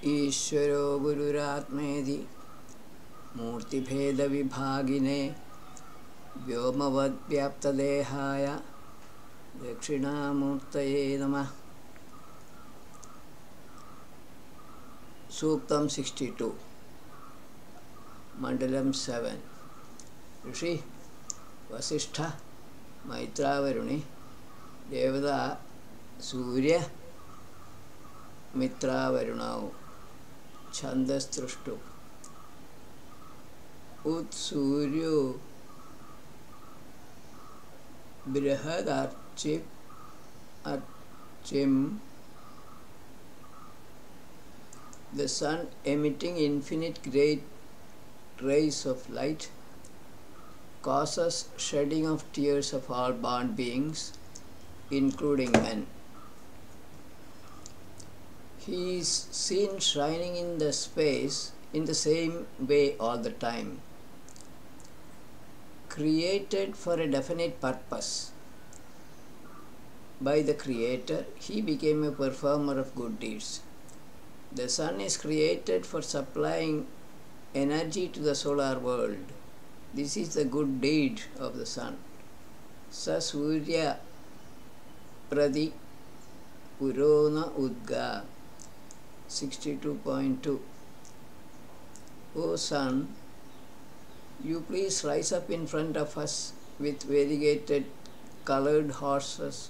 ईश्वरो गुरुरात्मेति मूर्तिभेदविभागिने व्योमवद्व्याप्तदेहाय दक्षिणामूर्तये नमः. Suktam 62 Mandalam 7 Rishi Vasishtha Maitra Varuni Devada Surya Mitra Varunau Chandas Trushtu Ut Suryo Brihad Archim the sun emitting infinite great rays of light causes shedding of tears of all born beings, including men. He is seen shining in the space in the same way all the time. Created for a definite purpose by the Creator, he became a performer of good deeds. The sun is created for supplying energy to the solar world. This is the good deed of the sun. Sa Surya Pradi Purona Udga 62.2. O sun, you please rise up in front of us with variegated colored horses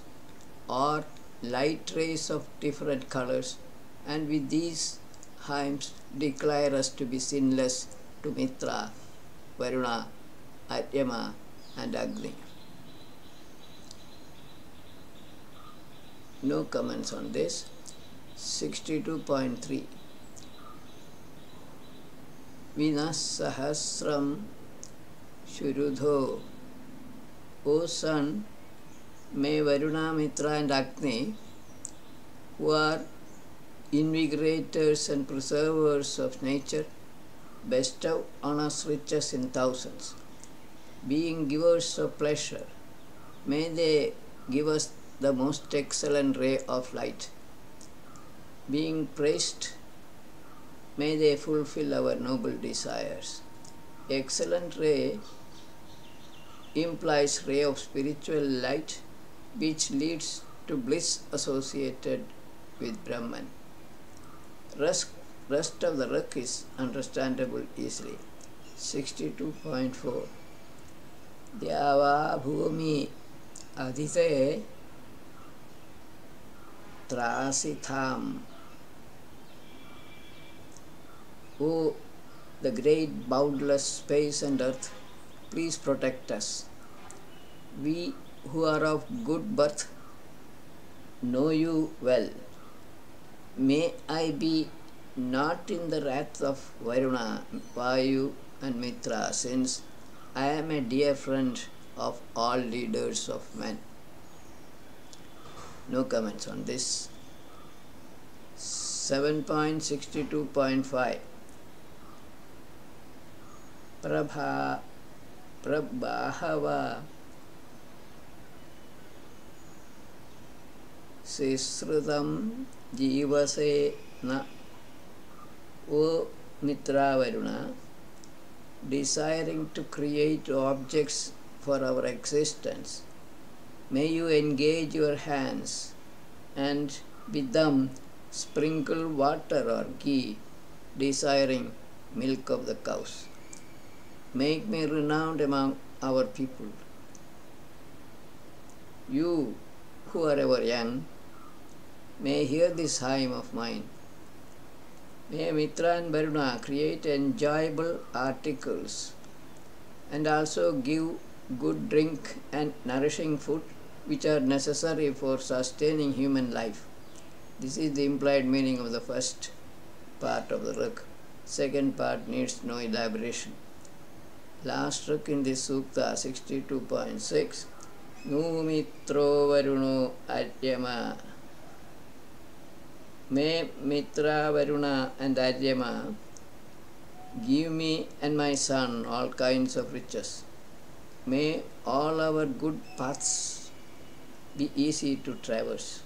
or light rays of different colors, and with these hymns declare us to be sinless to Mitra, Varuna, Aryama and Agni. No comments on this. 62.3 Vinasahasram Shurudho. O sun, may Varuna, Mitra and Agni, who are invigorators and preservers of nature, bestow on us riches in thousands. Being givers of pleasure, may they give us the most excellent ray of light. Being praised, may they fulfill our noble desires. Excellent ray implies ray of spiritual light which leads to bliss associated with Brahman. Rest of the ruk is understandable easily. 62.4 Dyava Bhumi Adite Trasitham. O the great boundless space and earth, please protect us. We who are of good birth know you well. May I be not in the wrath of Varuna, Vayu and Mitra, since I am a dear friend of all leaders of men. No comments on this. 7.62.5 Prabhava Sisrutam Jivase Na. O Mitra Varuna, desiring to create objects for our existence, may you engage your hands and with them sprinkle water or ghee, desiring milk of the cows. Make me renowned among our people. You who are ever young, may hear this hymn of mine. May Mitra and Varuna create enjoyable articles and also give good drink and nourishing food which are necessary for sustaining human life. This is the implied meaning of the first part of the ruk. Second part needs no elaboration. Last ruk in this sukta 62.6 Nu Mitro Varuno Aryama. May Mitra, Varuna and Aryama give me and my son all kinds of riches. May all our good paths be easy to traverse.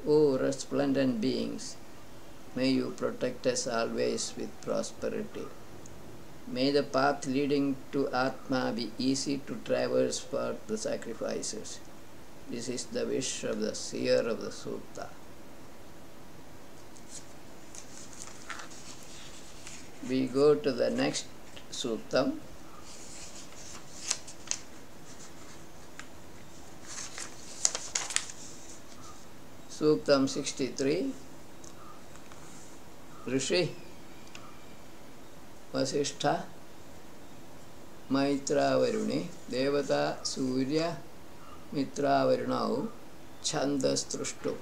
O resplendent beings, may you protect us always with prosperity. May the path leading to Atma be easy to traverse for the sacrifices. This is the wish of the seer of the Sutta. We go to the next Suttam. Suktam 63. Rishi, Vasishtha, Maitra Varuni, Devata Surya, Mitra Varunau, Chandas Trushtu.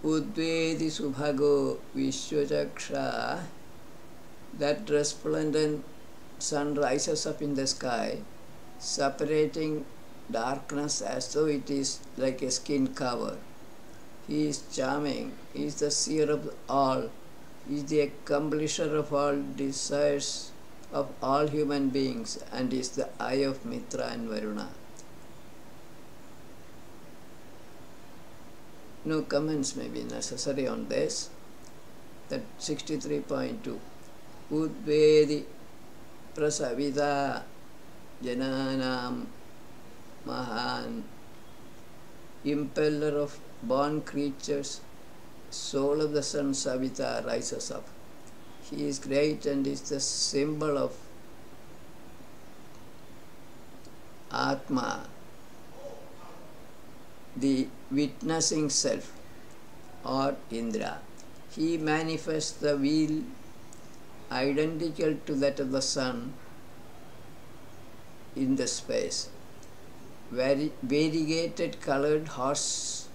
Udvedi Subhago Vishwajaksha, that resplendent sun rises up in the sky, separating darkness as though it is like a skin cover. He is charming, he is the seer of all, he is the accomplisher of all desires of all human beings, and is the eye of Mitra and Varuna. No comments may be necessary on this. That 63.2. Udvedi prasavita jananam mahan, impeller of born creatures, soul of the sun Savita rises up. He is great and is the symbol of Atma, the witnessing self, or Indra. He manifests the wheel identical to that of the sun in the space. Variegated colored horse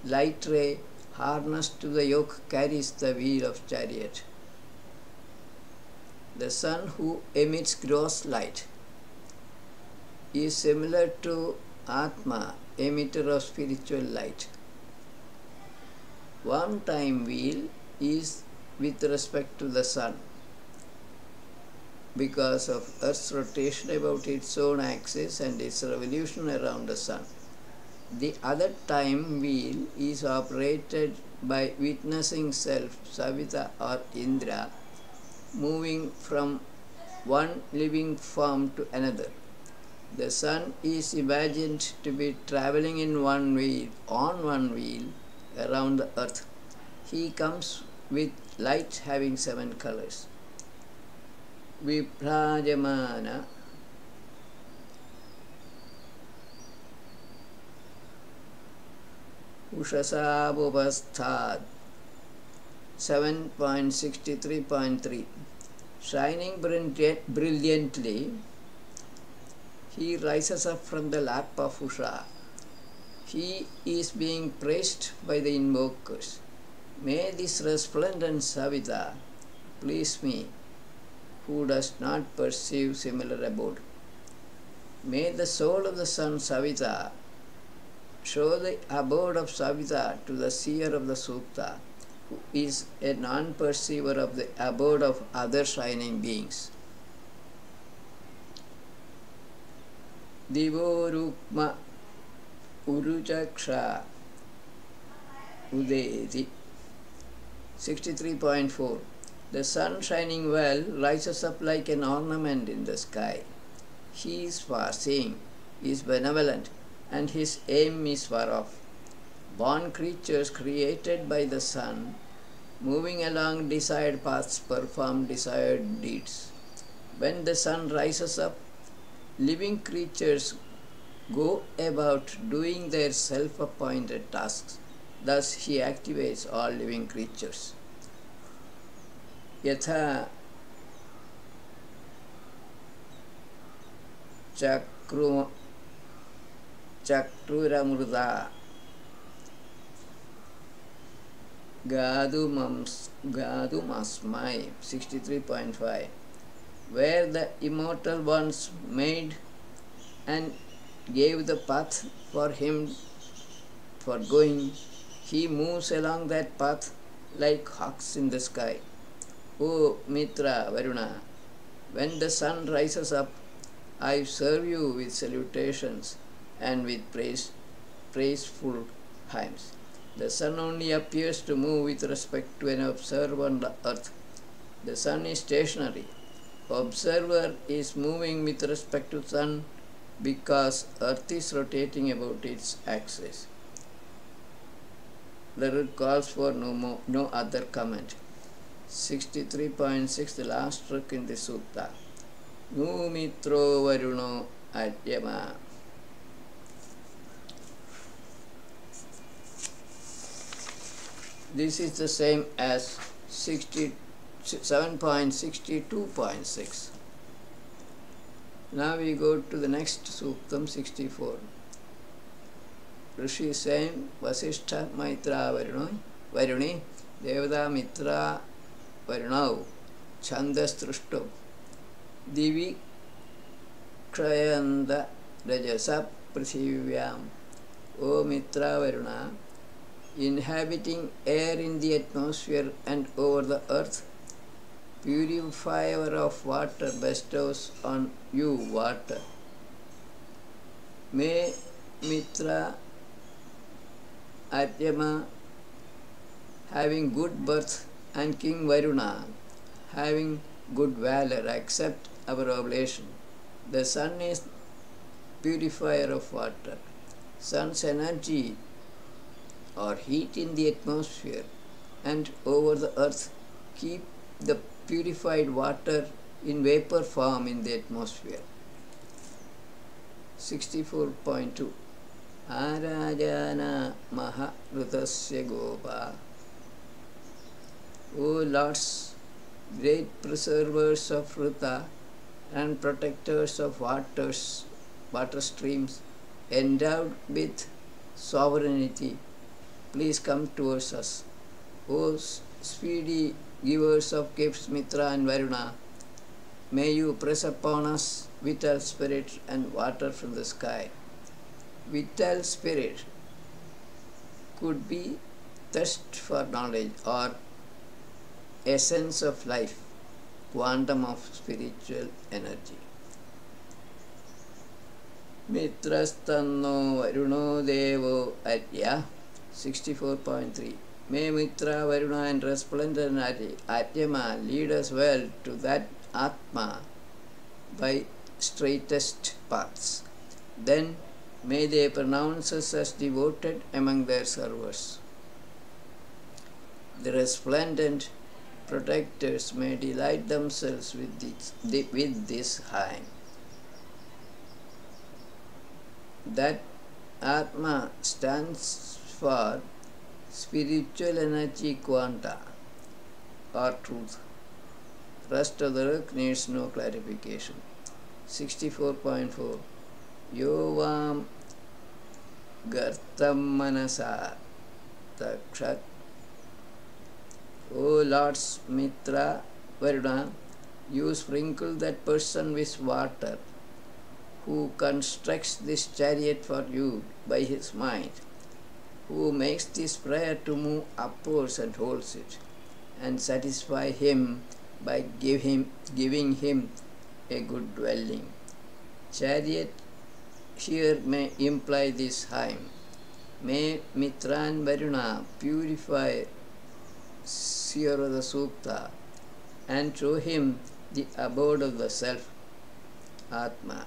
light ray harnessed to the yoke carries the wheel of chariot. The sun, who emits gross light, is similar to Atma, emitter of spiritual light. One-time wheel is with respect to the sun because of Earth's rotation about its own axis and its revolution around the sun. The other time wheel is operated by witnessing self, Savita or Indra, moving from one living form to another. The sun is imagined to be traveling in one wheel, on one wheel, around the earth. He comes with light having 7 colors. Viprajamana Ushasabhupasthad 7.63.3. Shining brilliantly, he rises up from the lap of Usha. He is being praised by the invokers. May this resplendent Savita please me, who does not perceive similar abode. May the soul of the sun Savita show the abode of Savita to the seer of the Sukta, who is a non-perceiver of the abode of other shining beings. Divorukma Uruchaksha Udeti 63.4. The sun shining well rises up like an ornament in the sky. He is far-seeing, is benevolent, and his aim is far off. Born creatures created by the sun, moving along desired paths, perform desired deeds. When the sun rises up, living creatures go about doing their self-appointed tasks. Thus he activates all living creatures. Yatha Chakruramruda Gadumasmai 63.5. Where the immortal ones made and gave the path for him for going, he moves along that path like hawks in the sky. O Mitra Varuna, when the sun rises up, I serve you with salutations and with praise praiseful hymns. The sun only appears to move with respect to an observer on the earth. The sun is stationary. Observer is moving with respect to sun because earth is rotating about its axis. The ruk calls for no other comment. 63.6, the last ruk in the sutta. Nu mitro varuno adyama. This is the same as 7.62.6. Now we go to the next suktam, 64. Rishi is saying, Vasishtha Maitra Varuni, Devada Mitra Varunau, Chandas Trushto, Divi Krayanda Rajasa Prithivyam. O Mitra Varuna, inhabiting air in the atmosphere and over the earth, purifier of water bestows on you water. May Mitra Adyama, having good birth, and King Varuna, having good valor, accept our oblation. The sun is purifier of water. Sun's energy or heat in the atmosphere and over the earth keep the purified water in vapor form in the atmosphere. 64.2. Arajana Maharutasya Gopa. O Lords, great preservers of Ruta and protectors of water streams, endowed with sovereignty, please come towards us. O speedy givers of gifts, Mitra and Varuna, may you press upon us vital spirit and water from the sky. Vital spirit could be thirst for knowledge or essence of life, quantum of spiritual energy. Mitrastanno Varuno Devo Adya. 64.3. May Mitra, Varuna and resplendent Adyama lead us well to that Atma by straightest paths. Then may they pronounce us as devoted among their servers. The resplendent protectors may delight themselves with this hymn. That Atma stands for spiritual energy quanta or truth. Rest of the work needs no clarification. 64.4. Yovam Gartam Manasa Takshat. O Lords Mitra Varuna, you sprinkle that person with water who constructs this chariot for you by his might, who makes this prayer to move upwards and holds it, and satisfy him by giving him a good dwelling. Chariot here may imply this hymn. May Mitra and Varuna purify seer of the Sukta and show him the abode of the self, Atma.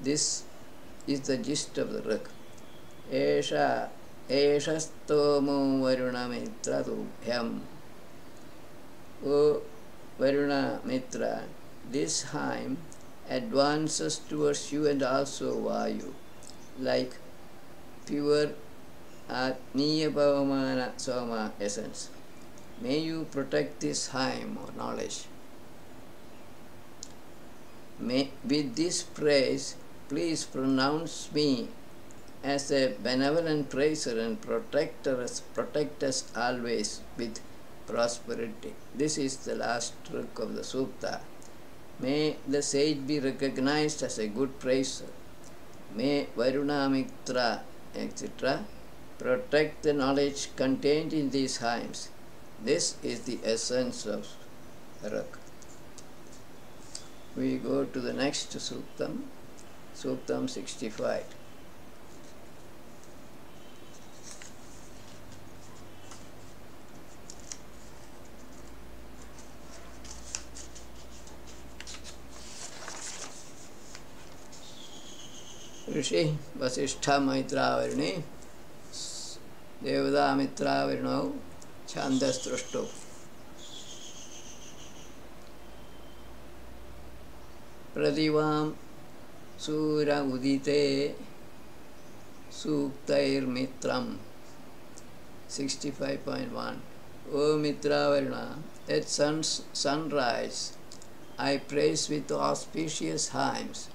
This is the gist of the Rik. Esha Eshastomo Varuna Mitra Tubhyam. O Varuna Mitra, this hymn advances towards you and also Vayu, like pure Atmiya Pavamana Soma essence. May you protect this hymn or knowledge. May, with this praise, please pronounce me as a benevolent praiser and protect us always with prosperity. This is the last Rik of the Sutta. May the sage be recognized as a good praiser. May Varuna Mitra, etc., protect the knowledge contained in these hymns. This is the essence of Rik. We go to the next Suktam, Suktam 65. ऋषि वसिष्ठ मैत्रावरुणे देवता मित्रावरुणौ छान्दस्तृष्टौ प्रतिवां सूर उदिते सूक्तैर्मित्रम् 65.1 O Mitravaruna, at sunrise I praise with auspicious hymns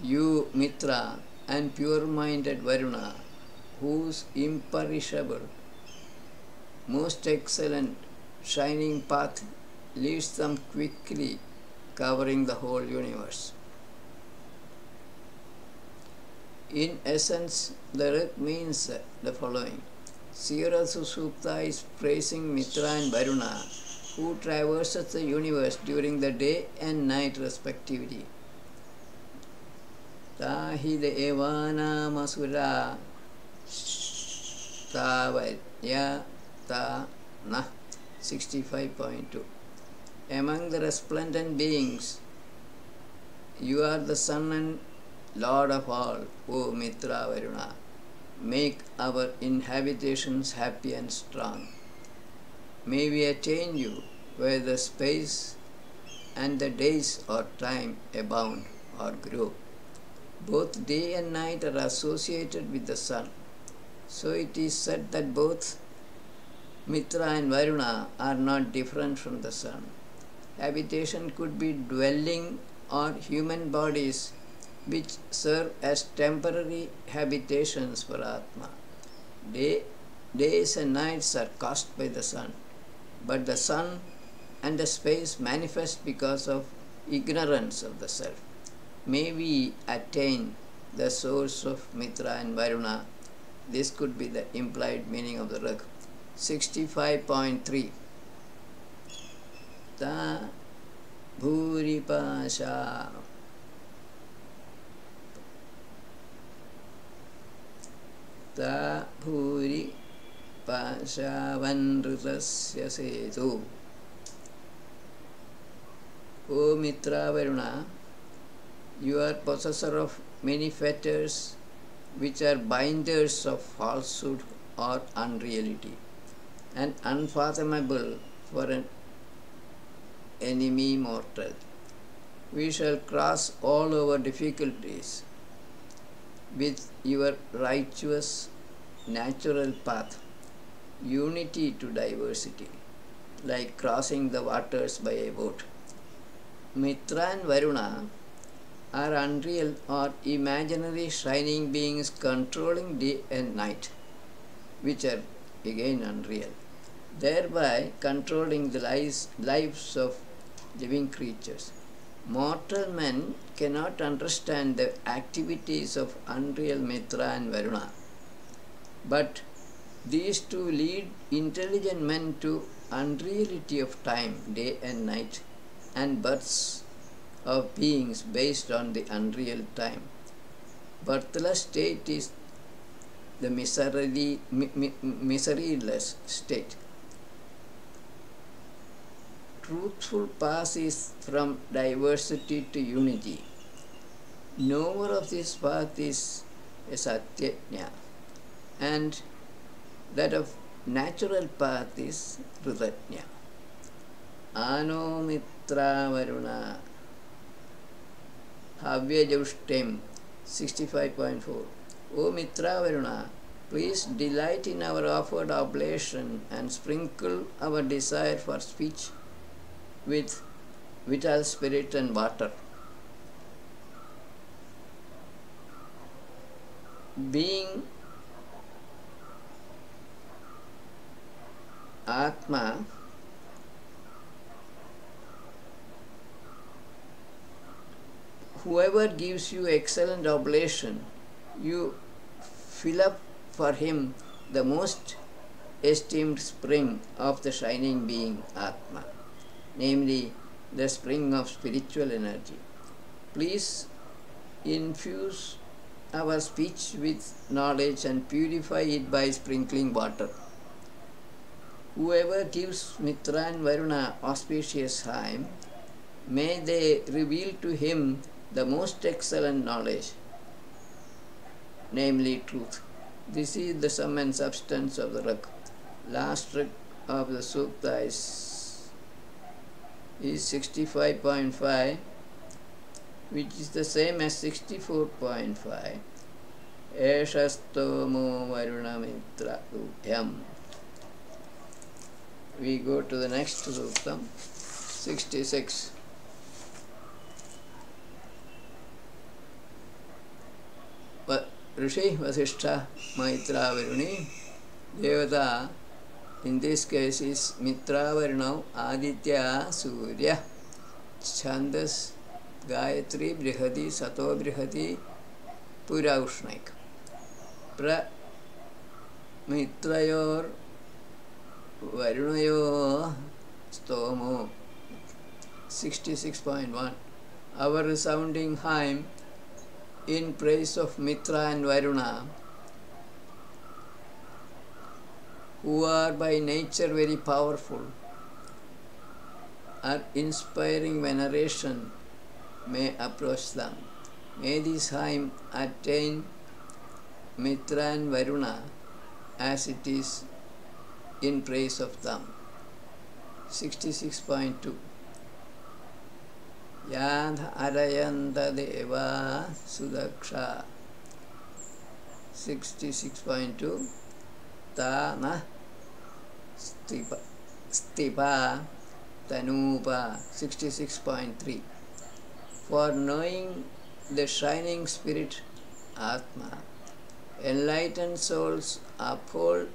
you, Mitra, and pure-minded Varuna, whose imperishable, most excellent, shining path leads them quickly, covering the whole universe. In essence, the Rig means the following. Sirasa Sukta is praising Mitra and Varuna, who traverses the universe during the day and night respectively. Tahi Devanam Asura Tavaya Ta Na 65.2 Among the resplendent beings, you are the Sun and Lord of all, O Mitra Varuna. Make our inhabitations happy and strong. May we attain you where the space and the days or time abound or grow. Both day and night are associated with the sun. So it is said that both Mitra and Varuna are not different from the sun. Habitation could be dwelling or human bodies which serve as temporary habitations for Atma. Days and nights are caused by the sun, but the sun and the space manifest because of ignorance of the self. May we attain the source of Mitra and Varuna. This could be the implied meaning of the Rig. 65.3 Ta Bhuripasha Ta Bhuri Pashavanrutasya Setu. O Mitra Varuna, you are possessor of many fetters which are binders of falsehood or unreality and unfathomable for an enemy mortal. We shall cross all our difficulties with your righteous natural path, unity to diversity, like crossing the waters by a boat. Mitra and Varuna are unreal or imaginary shining beings controlling day and night, which are again unreal, thereby controlling the lives of living creatures. Mortal men cannot understand the activities of unreal Mitra and Varuna, but these two lead intelligent men to unreality of time, day and night, and births of beings based on the unreal time. Birthless state is the miseryless state. Truthful path is from diversity to unity. Knower of this path is a Satyajna, and that of natural path is Hridajna. Ano Mitra Varuna Havyajaushtem 65.4 O Mitra Varuna, please delight in our offered oblation and sprinkle our desire for speech with vital spirit and water. Being Atma, whoever gives you excellent oblation, you fill up for him the most esteemed spring of the shining being Atma, namely the spring of spiritual energy. Please infuse our speech with knowledge and purify it by sprinkling water. Whoever gives Mitra and Varuna auspicious hymn, May they reveal to him the most excellent knowledge, namely truth. This is the sum and substance of the rig. Last rig of the sukta is 65.5, which is the same as 64.5. Eshastomo Varunamitra Ubhyam. We go to the next suktam, 66. Rishi Vasishtha Maitra Varuni Devata, in this case, is Mitra Varunau Aditya Surya Chandas Gayatri Brihadi Sato Brihadi Pura Ushnaik Pra Mitrayor Varunayo Stomo 66.1. Our resounding hymn in praise of Mitra and Varuna, who are by nature very powerful, are inspiring veneration, may approach them. May this hymn attain Mitra and Varuna as it is in praise of them. 66.2. Yadha Arayanta Deva Sudaksha. 66.2. Tana Stipa Tanupa. 66.3. For knowing the shining spirit Atma, enlightened souls uphold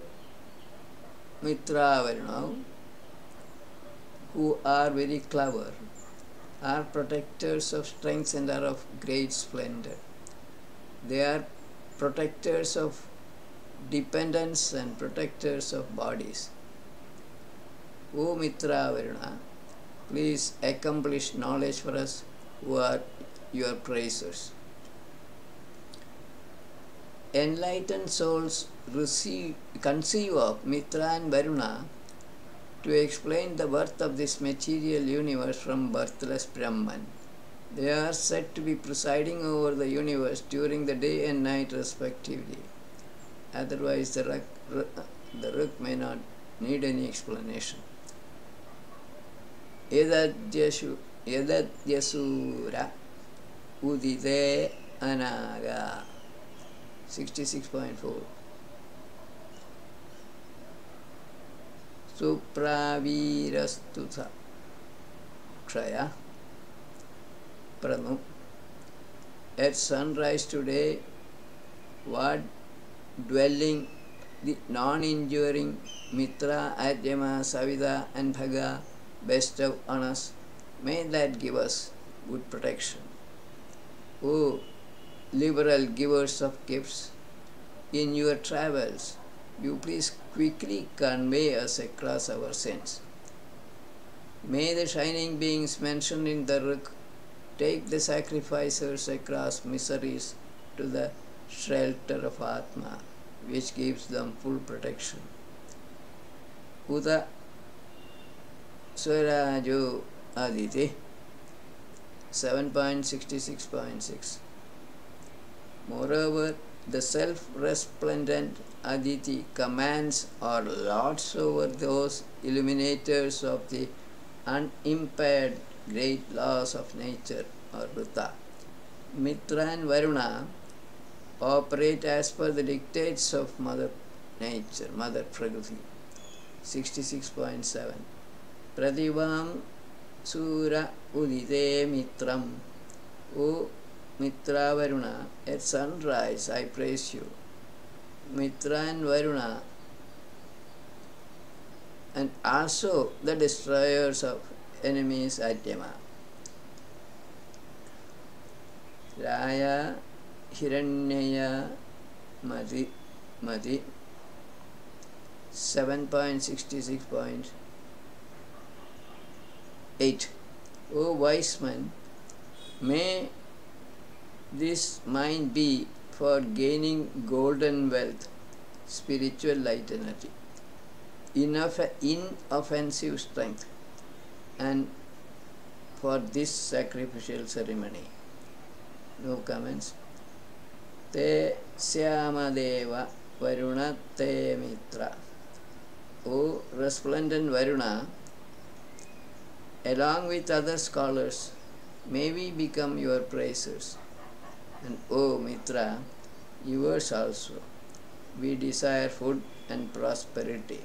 Mitra Varuna, who are very clever, are protectors of strength and are of great splendor. They are protectors of dependence and protectors of bodies. O Mitra Varuna, please accomplish knowledge for us who are your praisers. Enlightened souls conceive of Mitra and Varuna to explain the birth of this material universe from birthless Brahman. They are said to be presiding over the universe during the day and night respectively. Otherwise, the rig may not need any explanation. Yadadyasura Udite Anaga. 66.4. Supravirastutha Kshaya Pranu. At sunrise today, what dwelling the non-injuring Mitra, Adyama, Savida and Bhaga bestow on us, may that give us good protection. O liberal givers of gifts, in your travels, you please quickly convey us across our sins. May the shining beings mentioned in the rig take the sacrificers across miseries to the shelter of Atma, which gives them full protection. Uda Swarajo Aditi 7.66.6. Moreover, the self-resplendent Aditi commands or lords over those illuminators of the unimpaired great laws of nature or Vrita. Mitra and Varuna operate as per the dictates of Mother Nature, Mother Prakriti. 66.7. Pradivam Sura Udite Mitram. O Mitra Varuna, at sunrise I praise you. Mitra and Varuna, and also the destroyers of enemies Adyama. Raya Hiranyaya Mati 7.66.8. O wise man, may this mind be for gaining golden wealth, spiritual light energy, inoffensive strength, and for this sacrificial ceremony. No comments. Te Syamadeva Varuna Te Mitra. O resplendent Varuna, along with other scholars, may we become your praisers. And O Mitra, yours also. We desire food and prosperity.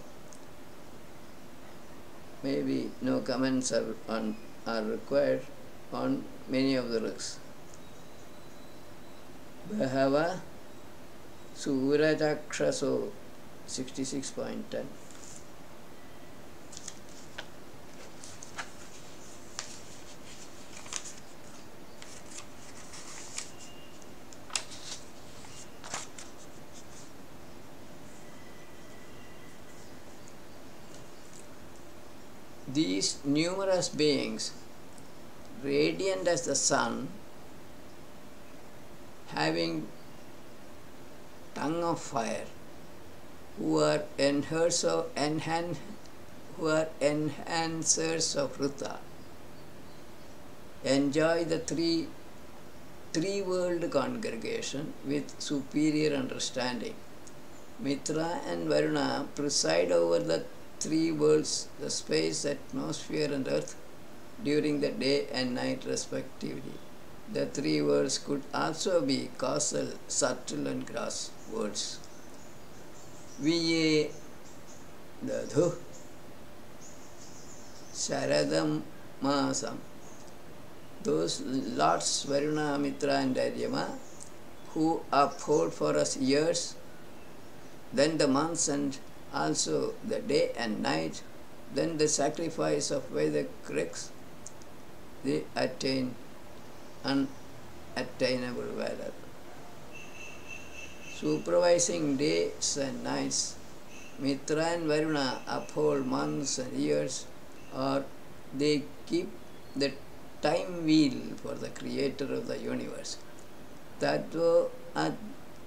Maybe no comments are required on many of the rigs. Bahava Surajakshaso 66.10. These numerous beings, radiant as the sun, having tongue of fire, who are enhancers of Rita, enjoy the three-world congregation with superior understanding. Mitra and Varuna preside over the three worlds, the space, atmosphere and earth, during the day and night respectively. The three worlds could also be causal, subtle and gross worlds. Viye Dadhu Sharadam Masam. Those lords Varuna, Mitra and Aryama, who uphold for us years, then the months and also the day and night, then the sacrifice of Vedic rigs, they attain unattainable valor. Supervising days and nights, Mitra and Varuna uphold months and years, or they keep the time wheel for the creator of the universe. Tadvo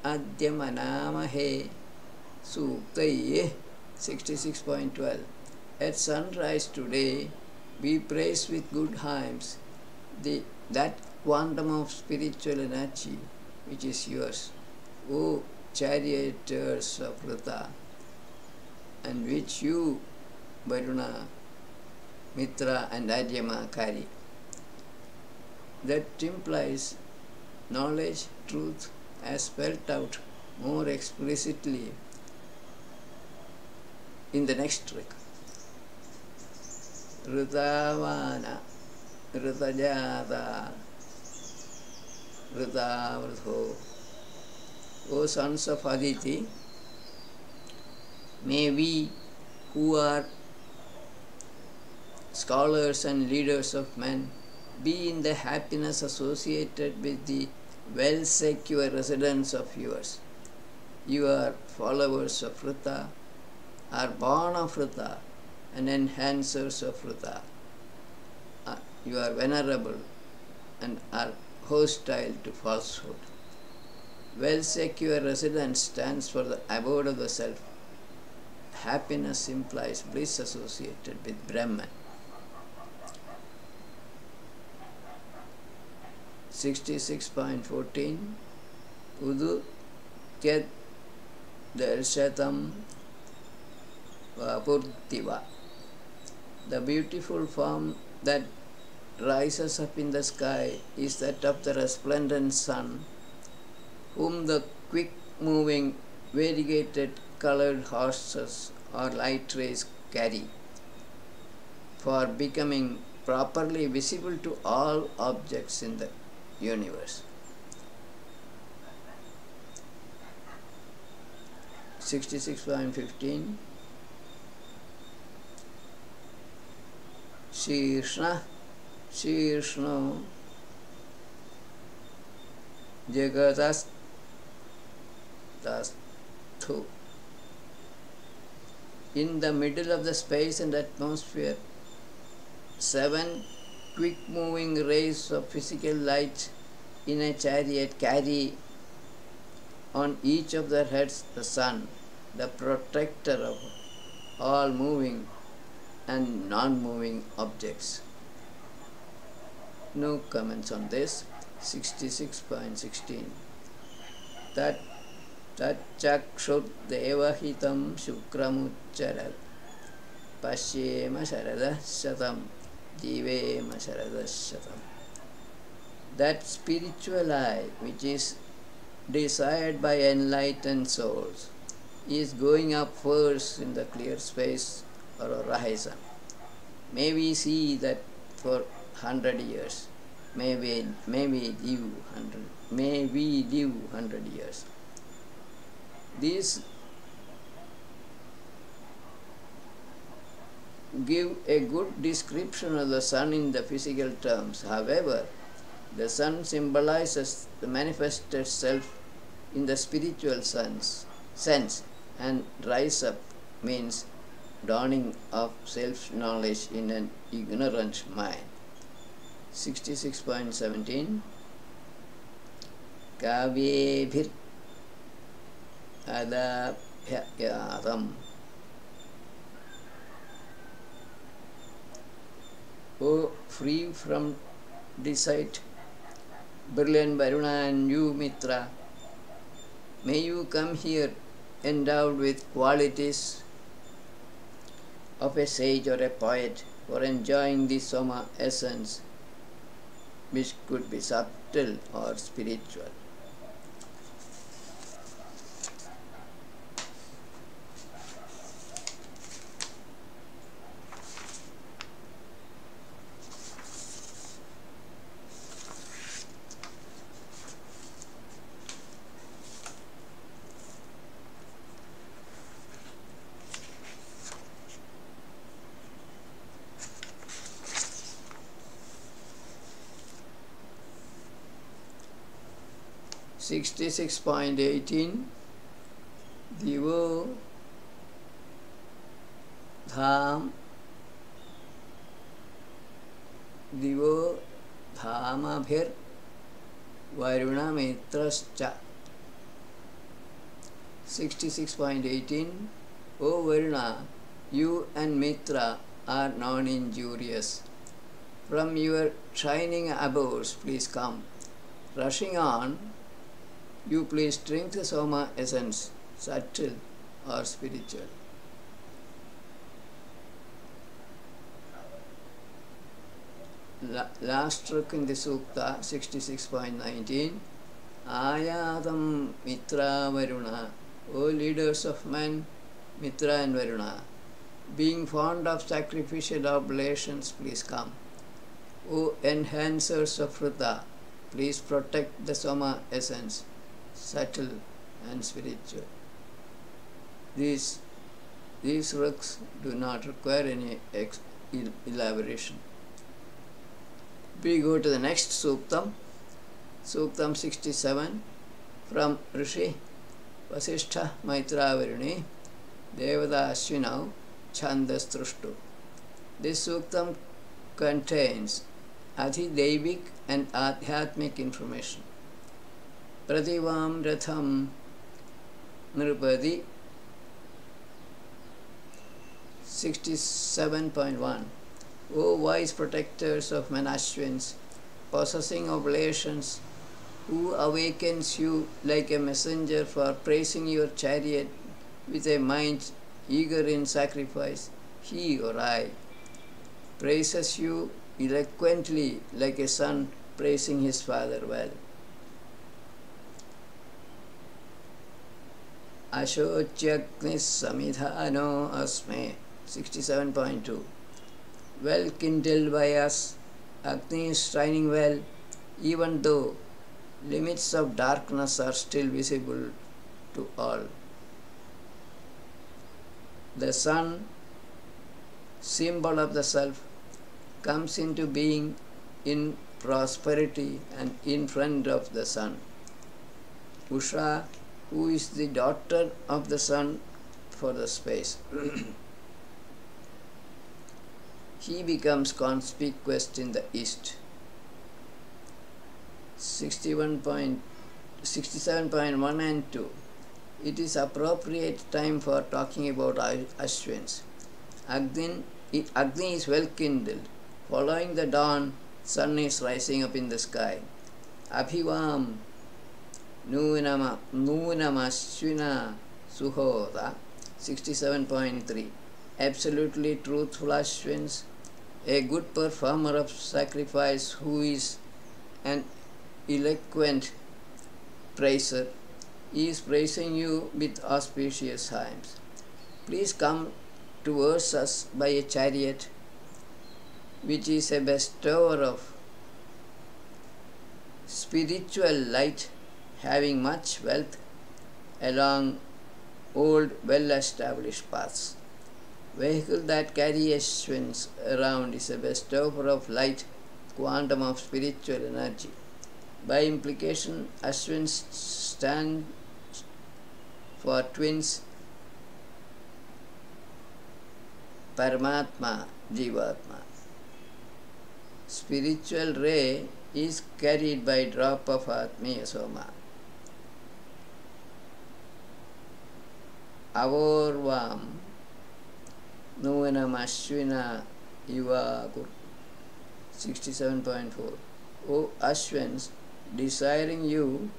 Adyamanamahe Suktai 66.12. At sunrise today, we praise with good hymns that quantum of spiritual energy which is yours, O charioteers of Rita, and which you, Varuna, Mitra and Aryama carry. That implies knowledge, truth, as spelled out more explicitly in the next trick. Ritavana, Ritajata, Ritavrdho. O sons of Aditi, may we who are scholars and leaders of men be in the happiness associated with the well-secure residence of yours. You are followers of Rita, are born of Rita, and enhancers of Rita. You are venerable and are hostile to falsehood. Well-secure residence stands for the abode of the self. Happiness implies bliss associated with Brahman. 66.14. Udu Tyat Darshatam Vapurtiva. The beautiful form that rises up in the sky is that of the resplendent sun, whom the quick-moving, variegated colored horses or light rays carry, for becoming properly visible to all objects in the universe. 66.15. Shirshna Shirshno Jagatas Tastu. In the middle of the space and atmosphere, 7 quick-moving rays of physical light in a chariot carry on each of their heads the sun, the protector of all moving and non-moving objects. No comments on this. 66.16. Tat chakshut devahitam shukramucharat pashyema sharada shatam jivema sharada shatam. That spiritual eye which is desired by enlightened souls is going up first in the clear space or horizon. May we see that for 100 years. May we live 100 years. These give a good description of the sun in the physical terms. However, the sun symbolizes the manifested self in the spiritual sense, and rise up means dawning of self-knowledge in an ignorant mind. 66.17. Kavyebhir adabhyayatam. O free from deceit, brilliant Varuna and you Mitra, may you come here endowed with qualities of a sage or a poet for enjoying the Soma essence, which could be subtle or spiritual. (66.18) Divo dhamabhir Varuna mitrascha. 66.18 O Varuna, you and Mitra are non-injurious. From your shining abodes, please come. Rushing on, you please drink the Soma essence, subtle or spiritual. Last stroke in the Sukta, 66.19 Ayatam Mitra Varuna. O leaders of men, Mitra and Varuna, being fond of sacrificial oblations, please come. O enhancers of Vrita, please protect the Soma essence, subtle and spiritual. These works do not require any elaboration. We go to the next Suktam, Suktam 67, from Rishi Vasishtha Maitra Varuni Devada Ashwinau Chandas Trushtu. This Suktam contains Adhidevic and Adhyatmic information. Prativam Ratham Nrupadi. 67.1 O wise protectors of Manashwins, possessing oblations, who awakens you like a messenger for praising your chariot with a mind eager in sacrifice, he or I praises you eloquently like a son praising his father well. Ashotyagnis samidhano asme. 67.2 Well kindled by us, Agni is shining well, even though limits of darkness are still visible to all. The sun, symbol of the self, comes into being in prosperity and in front of the sun. Usha, who is the daughter of the sun for the space. He becomes conspicuous in the east. 67.1 and 2 It is appropriate time for talking about Ashwins. Agni is well kindled. Following the dawn, sun is rising up in the sky. Abhivam Nunamashvina Suhoda 67.3. Absolutely truthful Ashwins, a good performer of sacrifice who is an eloquent praiser, is praising you with auspicious hymns. Please come towards us by a chariot, which is a bestower of spiritual light, having much wealth along old, well-established paths. Vehicle that carry Ashwins around is a bestower of light, quantum of spiritual energy. By implication, Ashwins stand for twins, Paramatma, Jivatma. Spiritual ray is carried by drop of Atmiya Soma. Avorvam Nuvanam Ashwina Ivakur 67.4. O Ashwins, desiring you,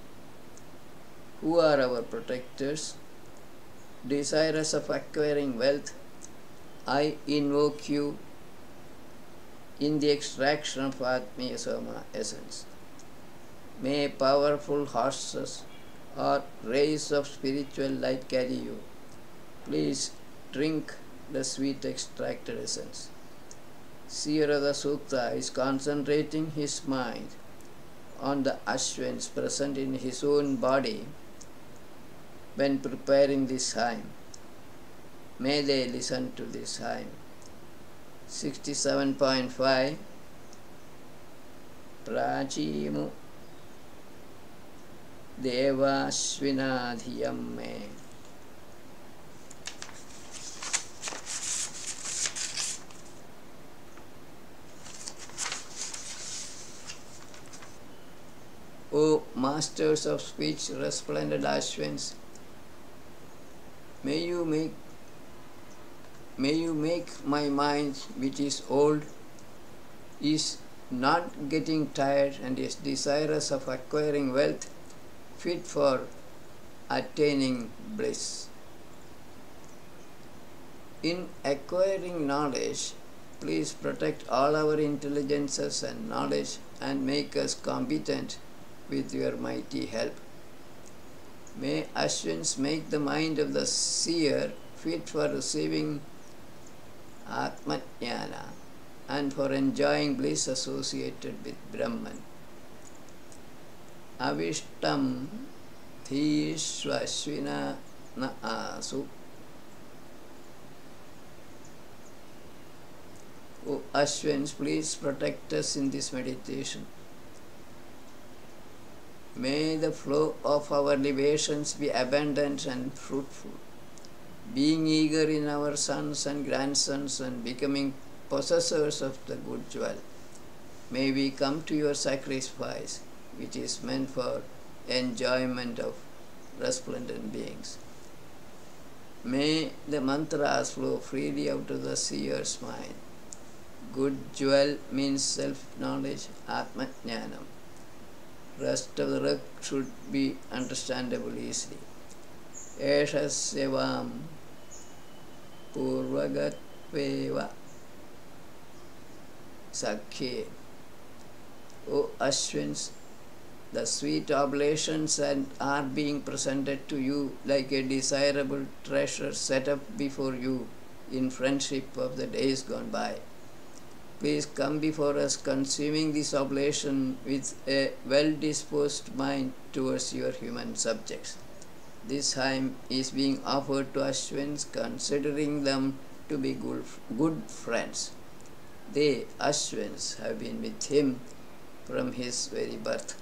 who are our protectors, desirous of acquiring wealth, I invoke you in the extraction of Atmiya Soma essence. May powerful horses or rays of spiritual light carry you. Please drink the sweet extracted essence. Seer of the Sukta is concentrating his mind on the Ashwins present in his own body when preparing this hymn. May they listen to this hymn. 67.5. Prachimu Devashvinadhiyam me. O masters of speech, resplendent Ashwins, may you make my mind, which is old, is not getting tired and is desirous of acquiring wealth, fit for attaining bliss. In acquiring knowledge, please protect all our intelligences and knowledge and make us competent with your mighty help. May Ashwins make the mind of the seer fit for receiving Atmajnana and for enjoying bliss associated with Brahman. Avishtam Dhishvashvina na asu. O Ashwins, please protect us in this meditation. May the flow of our libations be abundant and fruitful. Being eager in our sons and grandsons and becoming possessors of the good jewel, may we come to your sacrifice, which is meant for enjoyment of resplendent beings. May the mantras flow freely out of the seer's mind. Good jewel means self-knowledge, Atmajnanam. Rest of the rest should be understandable easily. Eshasyavam Purvagatveva Sakhe. O Ashwins, the sweet oblations are being presented to you like a desirable treasure set up before you in friendship of the days gone by. Please come before us consuming this oblation with a well-disposed mind towards your human subjects. This hymn is being offered to Ashwins, considering them to be good friends. They, Ashwins, have been with him from his very birth.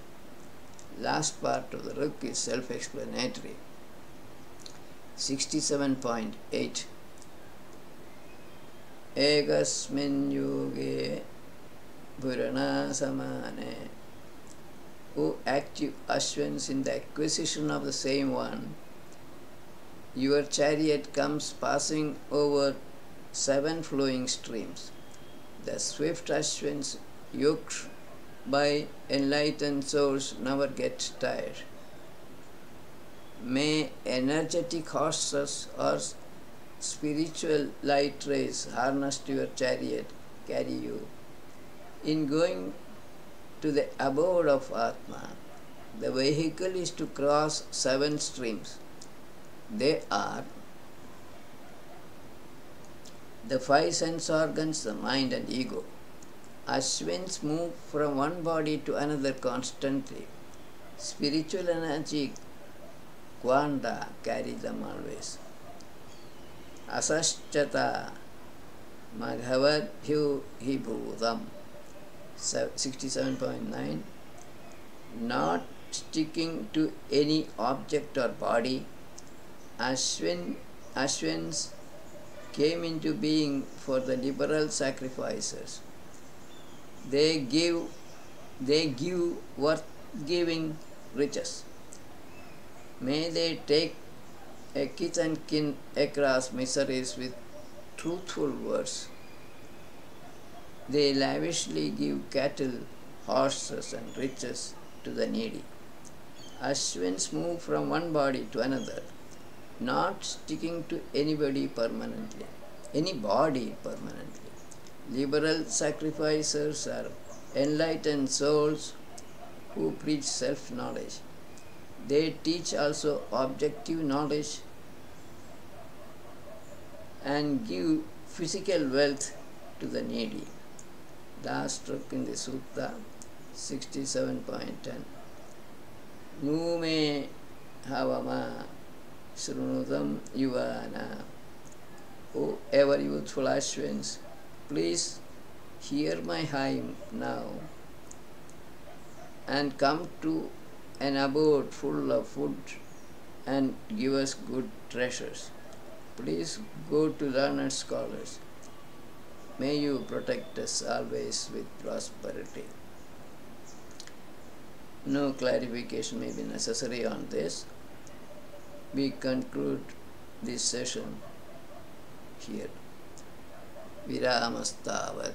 Last part of the Ruk is self-explanatory. 67.8. Ekasmin yuge purana samane. O active Ashwins, in the acquisition of the same one, your chariot comes passing over 7 flowing streams. The swift Ashwins, yoked by enlightened souls never get tired. May energetic horses or spiritual light rays harnessed to your chariot carry you. In going to the abode of Atma, the vehicle is to cross 7 streams. They are the 5 sense organs, the mind and ego. Ashwins move from one body to another constantly. Spiritual energy, Kvanda, carry them always. Asaschata Madhavadhyu Hibhudam 67.9. Not sticking to any object or body, Ashwins came into being for the liberal sacrificers. They give worth-giving riches. May they take a kith and kin across miseries with truthful words. They lavishly give cattle, horses and riches to the needy. Ashwins move from one body to another, not sticking to any body permanently. Liberal sacrificers are enlightened souls who preach self-knowledge. They teach also objective knowledge and give physical wealth to the needy. Last stroke in the Sutta 67.10. Nume havama shrunudam yuvana. O ever youthful Ashwins, please hear my hymn now and come to an abode full of food and give us good treasures. Please go to learned scholars. May you protect us always with prosperity. No clarification may be necessary on this. We conclude this session here. Viramastavat.